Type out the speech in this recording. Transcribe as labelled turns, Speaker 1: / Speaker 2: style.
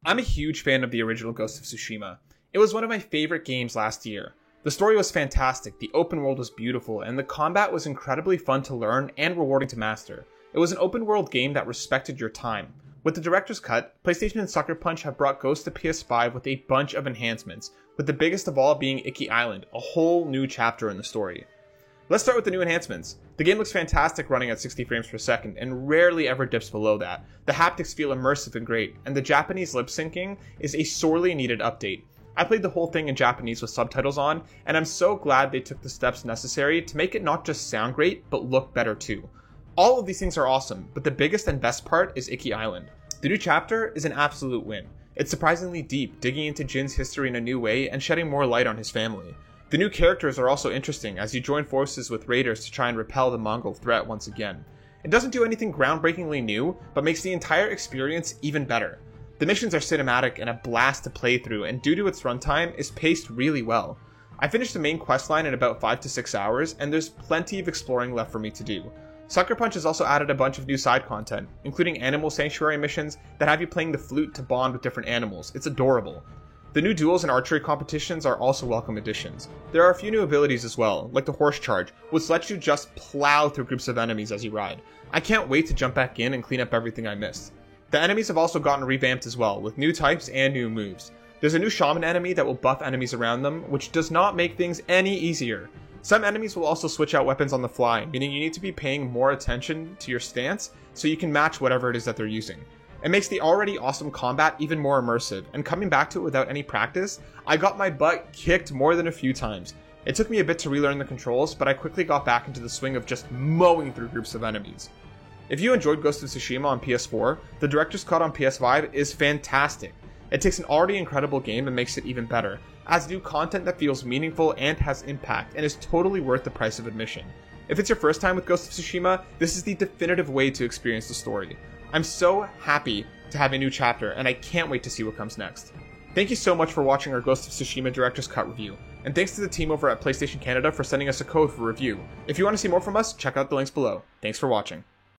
Speaker 1: I'm a huge fan of the original Ghost of Tsushima. It was one of my favorite games last year. The story was fantastic, the open world was beautiful, and the combat was incredibly fun to learn and rewarding to master. It was an open world game that respected your time. With the director's cut, PlayStation and Sucker Punch have brought Ghost to PS5 with a bunch of enhancements, with the biggest of all being Iki Island, a whole new chapter in the story. Let's start with the new enhancements. The game looks fantastic running at 60 frames per second and rarely ever dips below that. The haptics feel immersive and great, and the Japanese lip syncing is a sorely needed update. I played the whole thing in Japanese with subtitles on, and I'm so glad they took the steps necessary to make it not just sound great, but look better too. All of these things are awesome, but the biggest and best part is Iki Island. The new chapter is an absolute win. It's surprisingly deep, digging into Jin's history in a new way and shedding more light on his family. The new characters are also interesting as you join forces with raiders to try and repel the Mongol threat once again. It doesn't do anything groundbreakingly new, but makes the entire experience even better. The missions are cinematic and a blast to play through, and due to its runtime, is paced really well. I finished the main questline in about 5 to 6 hours, and there's plenty of exploring left for me to do. Sucker Punch has also added a bunch of new side content, including animal sanctuary missions that have you playing the flute to bond with different animals. It's adorable. The new duels and archery competitions are also welcome additions. There are a few new abilities as well, like the horse charge, which lets you just plow through groups of enemies as you ride. I can't wait to jump back in and clean up everything I missed. The enemies have also gotten revamped as well, with new types and new moves. There's a new shaman enemy that will buff enemies around them, which does not make things any easier. Some enemies will also switch out weapons on the fly, meaning you need to be paying more attention to your stance so you can match whatever it is that they're using. It makes the already awesome combat even more immersive, and coming back to it without any practice, I got my butt kicked more than a few times. It took me a bit to relearn the controls, but I quickly got back into the swing of just mowing through groups of enemies. If you enjoyed Ghost of Tsushima on PS4, the director's cut on PS5 is fantastic. It takes an already incredible game and makes it even better, adds new content that feels meaningful and has impact, and is totally worth the price of admission. If it's your first time with Ghost of Tsushima, this is the definitive way to experience the story. I'm so happy to have a new chapter, and I can't wait to see what comes next. Thank you so much for watching our Ghost of Tsushima Director's Cut review, and thanks to the team over at PlayStation Canada for sending us a code for review. If you want to see more from us, check out the links below. Thanks for watching.